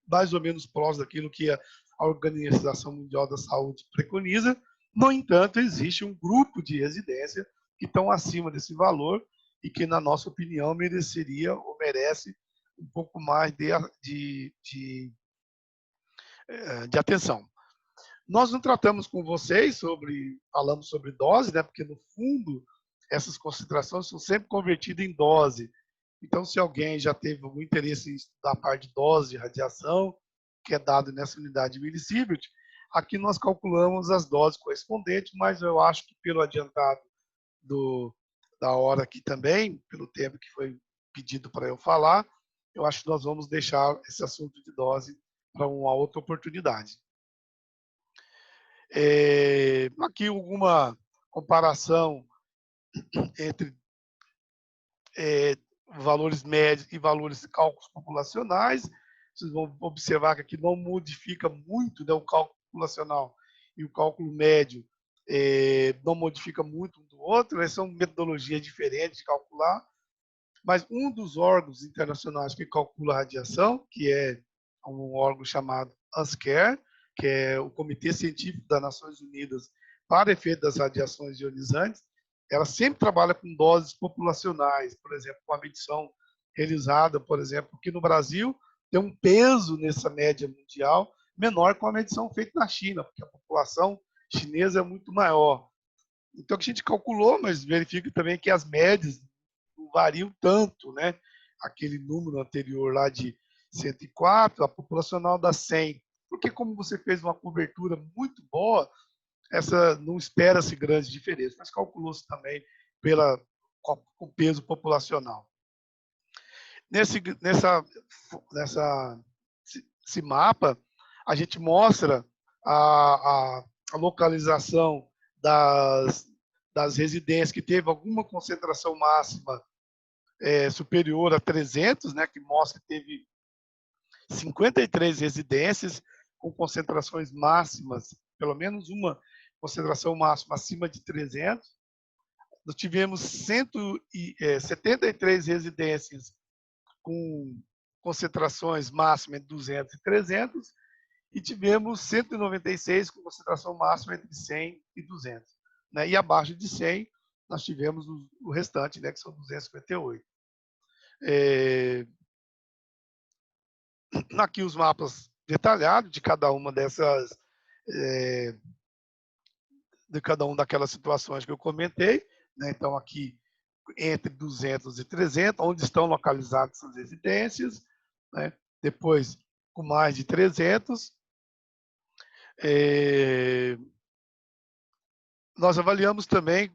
mais ou menos próximo daquilo que a Organização Mundial da Saúde preconiza. No entanto, existe um grupo de residência que estão acima desse valor e que, na nossa opinião, mereceria ou merece um pouco mais de atenção. Nós não tratamos com vocês falamos sobre dose, né? Porque no fundo essas concentrações são sempre convertidas em dose. Então, se alguém já teve algum interesse em estudar a parte de dose de radiação, que é dado nessa unidade de milisievert, aqui nós calculamos as doses correspondentes, mas eu acho que pelo adiantado da hora aqui também, pelo tempo que foi pedido para eu falar, eu acho que nós vamos deixar esse assunto de dose para uma outra oportunidade. Aqui alguma comparação entre valores médios e valores de cálculos populacionais. Vocês vão observar que aqui não modifica muito, né, o cálculo populacional e o cálculo médio não modifica muito um do outro, né, são metodologias diferentes de calcular, mas um dos órgãos internacionais que calcula a radiação, que é um órgão chamado ANSCER, que é o Comitê Científico das Nações Unidas para efeito das radiações ionizantes, ela sempre trabalha com doses populacionais, por exemplo, com a medição realizada, por exemplo, aqui no Brasil, tem um peso nessa média mundial menor com a medição feita na China, porque a população chinesa é muito maior. Então, a gente calculou, mas verifica também que as médias não variam tanto, né? Aquele número anterior lá de 104, a populacional dá 100. Porque como você fez uma cobertura muito boa, não espera-se grandes diferenças, mas calculou-se também com o peso populacional. Nesse mapa, a gente mostra a localização das residências que teve alguma concentração máxima superior a 300, né, que mostra que teve 53 residências com concentrações máximas, pelo menos uma concentração máxima acima de 300. Nós tivemos 73 residências com concentrações máximas entre 200 e 300 e tivemos 196 com concentração máxima entre 100 e 200. Né? E abaixo de 100, nós tivemos o restante, né, que são 258. Aqui os mapas detalhados de cada uma dessas, de cada uma daquelas situações que eu comentei. Né? Então, aqui, entre 200 e 300, onde estão localizadas essas residências. Né? Depois, com mais de 300, nós avaliamos também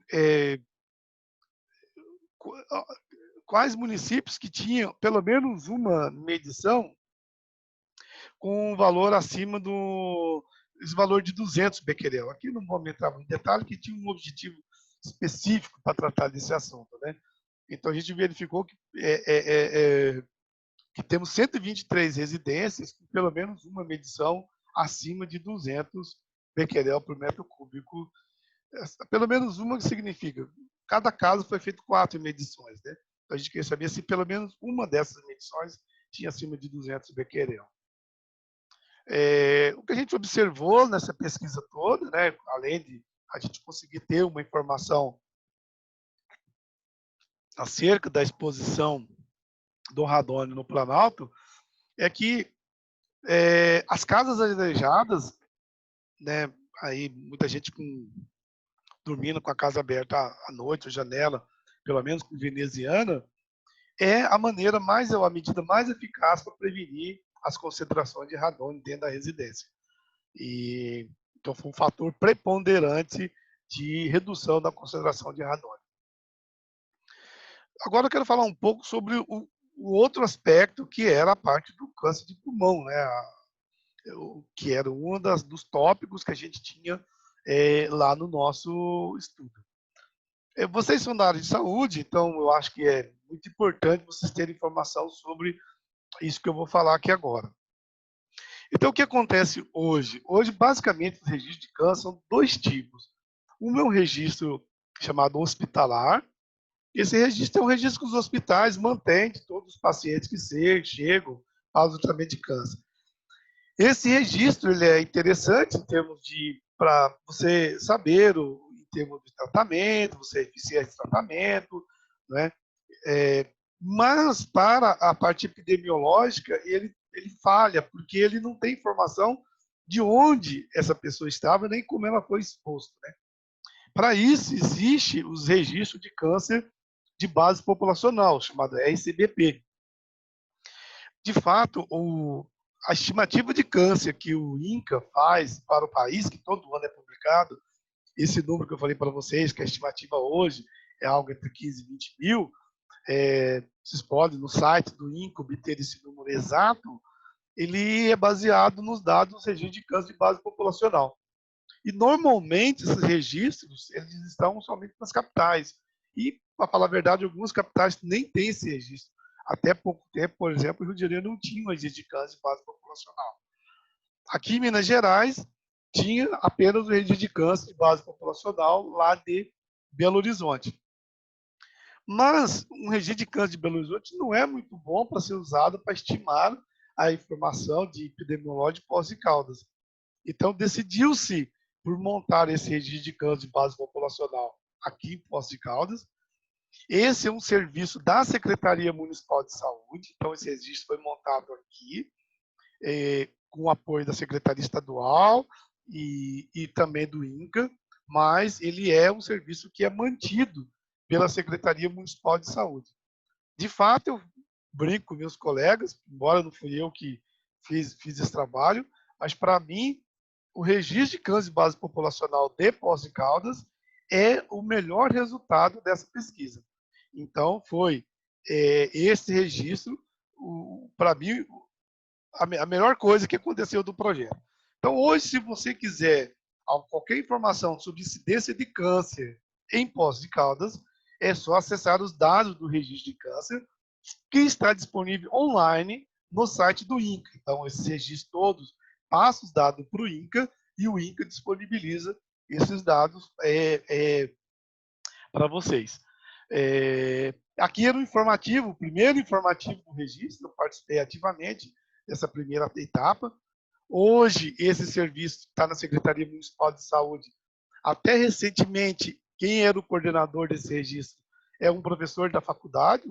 quais municípios que tinham pelo menos uma medição com um valor acima esse valor de 200 becquerel. Aqui não vou entrar em detalhe, que tinha um objetivo específico para tratar desse assunto. Né? Então, a gente verificou que temos 123 residências com pelo menos uma medição acima de 200 becquerel por metro cúbico. Pelo menos uma que significa, cada caso foi feito 4 medições. Né? Então, a gente queria saber se pelo menos uma dessas medições tinha acima de 200 becquerel. O que a gente observou nessa pesquisa toda, né, além de a gente conseguir ter uma informação acerca da exposição do radônio no Planalto, é que as casas arejadas, né, aí muita gente dormindo com a casa aberta à noite, ou janela, pelo menos com veneziana, é a medida mais eficaz para prevenir as concentrações de radônio dentro da residência. Então, foi um fator preponderante de redução da concentração de radônio. Agora, eu quero falar um pouco sobre o outro aspecto, que era a parte do câncer de pulmão, né? Que era um dos tópicos que a gente tinha lá no nosso estudo. Vocês são da área de saúde, então eu acho que é muito importante vocês terem informação sobre isso que eu vou falar aqui agora. Então, o que acontece hoje? Hoje, basicamente, os registros de câncer são 2 tipos. Um é um registro chamado hospitalar. Esse registro é um registro que os hospitais mantêm de todos os pacientes que chegam ao tratamento de câncer. Esse registro ele é interessante em termos para você saber, em termos de tratamento, você eficiência de tratamento, né? Mas para a parte epidemiológica, ele falha, porque ele não tem informação de onde essa pessoa estava, nem como ela foi exposta. Né? Para isso, existe os registros de câncer de base populacional, chamado RCBP. De fato, a estimativa de câncer que o INCA faz para o país, que todo ano é publicado, esse número que eu falei para vocês, que a estimativa hoje é algo entre 15 e 20 mil, vocês podem, no site do INCA, obter esse número exato, ele é baseado nos dados dos registros de câncer de base populacional. E, normalmente, esses registros eles estão somente nas capitais. E, para falar a verdade, algumas capitais nem têm esse registro. Até pouco tempo, por exemplo, o Rio de Janeiro não tinha um registro de câncer de base populacional. Aqui em Minas Gerais, tinha apenas o registro de câncer de base populacional lá de Belo Horizonte. Mas um registro de câncer de Belo Horizonte não é muito bom para ser usado para estimar a informação de epidemiológica de Poços de Caldas. Então, decidiu-se por montar esse registro de câncer de base populacional aqui em Poços de Caldas. Esse é um serviço da Secretaria Municipal de Saúde, então esse registro foi montado aqui, com o apoio da Secretaria Estadual e também do INCA, mas ele é um serviço que é mantido pela Secretaria Municipal de Saúde. De fato, eu brinco com meus colegas, embora não fui eu que fiz esse trabalho, mas para mim, o registro de câncer de base populacional de Poços de Caldas é o melhor resultado dessa pesquisa. Então, foi esse registro, para mim, a melhor coisa que aconteceu do projeto. Então, hoje, se você quiser qualquer informação sobre incidência de câncer em Poços de Caldas, é só acessar os dados do registro de câncer, que está disponível online no site do INCA. Então, esses registros todos passam os dados para o INCA e o INCA disponibiliza esses dados para vocês. Aqui era o informativo, o primeiro informativo do registro, eu participei ativamente dessa primeira etapa. Hoje, esse serviço está na Secretaria Municipal de Saúde. Até recentemente, quem era o coordenador desse registro é um professor da faculdade,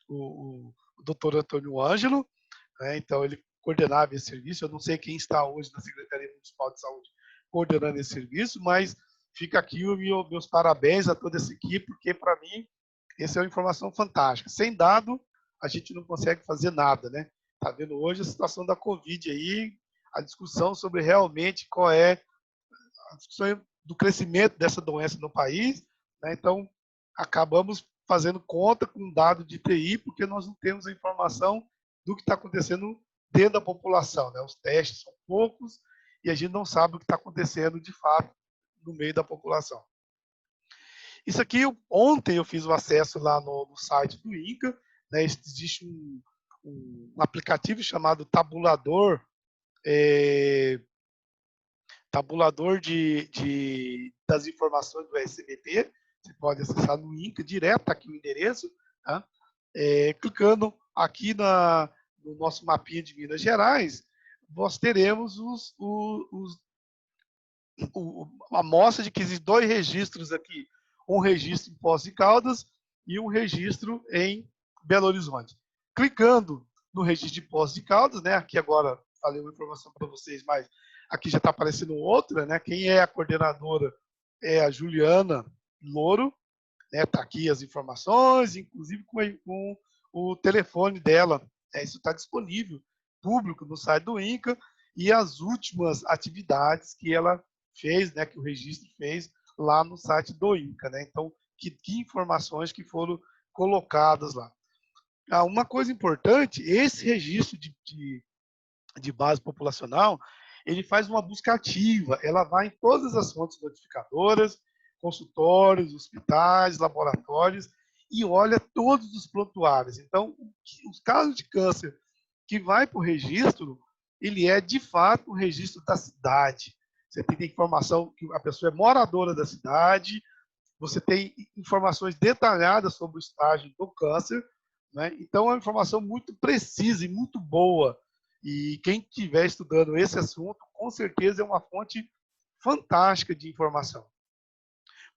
o doutor Antônio Ângelo, né? Então, ele coordenava esse serviço. Eu não sei quem está hoje na Secretaria Municipal de Saúde coordenando esse serviço, mas fica aqui meus parabéns a toda essa equipe, porque, para mim, essa é uma informação fantástica. Sem dado, a gente não consegue fazer nada, né? Está vendo hoje a situação da Covid aí, a discussão sobre realmente qual é a discussão do crescimento dessa doença no país, né? Então, acabamos fazendo conta com um dado de TI, porque nós não temos a informação do que está acontecendo dentro da população, né? Os testes são poucos e a gente não sabe o que está acontecendo de fato no meio da população. Isso aqui, ontem eu fiz o acesso lá no site do INCA, né? Existe um aplicativo chamado Tabulador, tabulador das informações do SBT. Você pode acessar no INCA direto, tá aqui o endereço, tá? Clicando aqui no nosso mapinha de Minas Gerais, nós teremos a amostra de que existem 2 registros aqui, um registro em Poços de Caldas e um registro em Belo Horizonte. Clicando no registro de Poços de Caldas, né? Aqui agora falei uma informação para vocês, mas aqui já está aparecendo outra, né? Quem é a coordenadora é a Juliana Louro, né? Está aqui as informações, inclusive com o telefone dela. Isso está disponível, público, no site do INCA, e as últimas atividades que ela fez, né? Que o registro fez lá no site do INCA, né? Então, que informações que foram colocadas lá. Uma coisa importante, esse registro de base populacional, ele faz uma busca ativa, ela vai em todas as fontes notificadoras, consultórios, hospitais, laboratórios, e olha todos os prontuários. Então, os casos de câncer que vai para o registro, ele é, de fato, o registro da cidade. Você tem informação que a pessoa é moradora da cidade, você tem informações detalhadas sobre o estágio do câncer, né? Então, é uma informação muito precisa e muito boa. E quem estiver estudando esse assunto, com certeza é uma fonte fantástica de informação.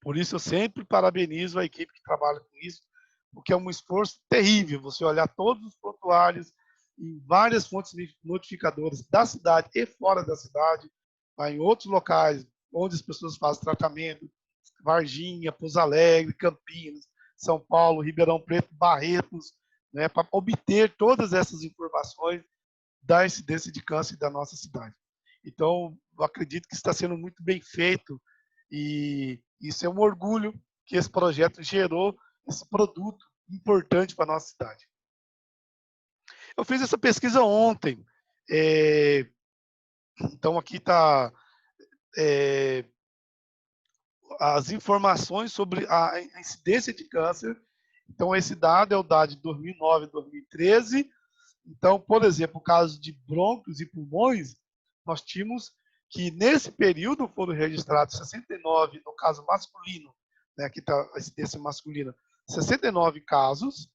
Por isso, eu sempre parabenizo a equipe que trabalha com isso, porque é um esforço terrível você olhar todos os prontuários em várias fontes notificadoras da cidade e fora da cidade, em outros locais onde as pessoas fazem tratamento, Varginha, Pouso Alegre, Campinas, São Paulo, Ribeirão Preto, Barretos, né, para obter todas essas informações da incidência de câncer da nossa cidade. Então, eu acredito que está sendo muito bem feito e isso é um orgulho que esse projeto gerou esse produto importante para a nossa cidade. Eu fiz essa pesquisa ontem, então aqui está as informações sobre a incidência de câncer. Então, esse dado é o dado de 2009 e 2013. Então, por exemplo, o caso de brônquios e pulmões, nós tínhamos que nesse período foram registrados 69, no caso masculino, né, aqui está a incidência masculina, 69 casos,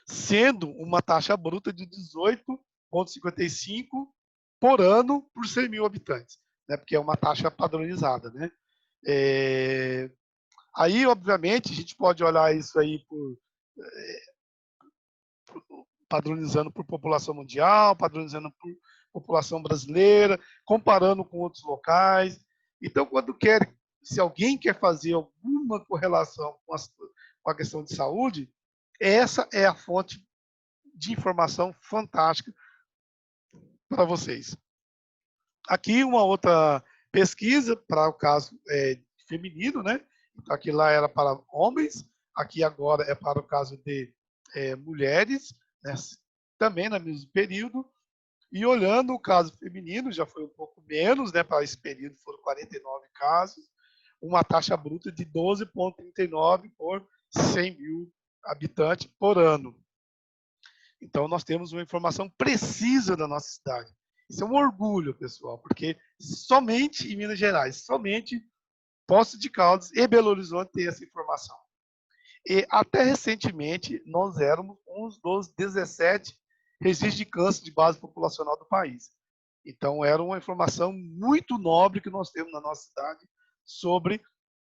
sendo uma taxa bruta de 18,55 por ano por 100 mil habitantes, né, porque é uma taxa padronizada, né? Aí, obviamente, a gente pode olhar isso aí padronizando por população mundial, padronizando por população brasileira, comparando com outros locais. Então, se alguém quer fazer alguma correlação com a questão de saúde, essa é a fonte de informação fantástica para vocês. Aqui uma outra pesquisa para o caso feminino, né? Então, aqui lá era para homens, aqui agora é para o caso de mulheres, né? Também no mesmo período. E olhando o caso feminino, já foi um pouco menos, né? Para esse período foram 49 casos, uma taxa bruta de 12,39 por 100 mil habitantes por ano. Então, nós temos uma informação precisa da nossa cidade. Isso é um orgulho, pessoal, porque somente em Minas Gerais, somente Poços de Caldas e Belo Horizonte tem essa informação. E até recentemente, nós éramos um dos 17 registros de câncer de base populacional do país. Então, era uma informação muito nobre que nós temos na nossa cidade sobre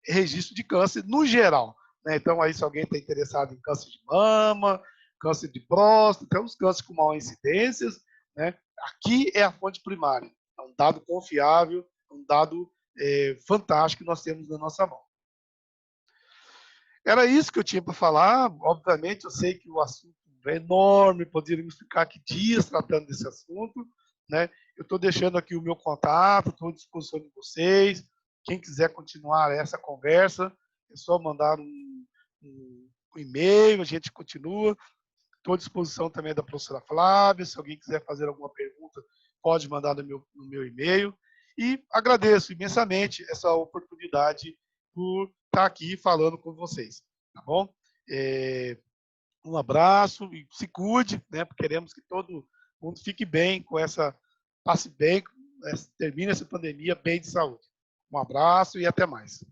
registro de câncer no geral, né? Então, aí, se alguém está interessado em câncer de mama, câncer de próstata, tem uns cânceres com maior incidências, né? Aqui é a fonte primária. É um dado confiável, um dado fantástico que nós temos na nossa mão. Era isso que eu tinha para falar. Obviamente, eu sei que o assunto é enorme, poderíamos ficar aqui dias tratando desse assunto, né? Eu estou deixando aqui o meu contato, estou à disposição de vocês. Quem quiser continuar essa conversa, é só mandar um e-mail, a gente continua. Estou à disposição também da professora Flávia. Se alguém quiser fazer alguma pergunta, pode mandar no meu e-mail. E agradeço imensamente essa oportunidade por estar aqui falando com vocês, tá bom? Um abraço e se cuide, né? Porque queremos que todo mundo fique bem com passe bem, termine essa pandemia bem de saúde. Um abraço e até mais.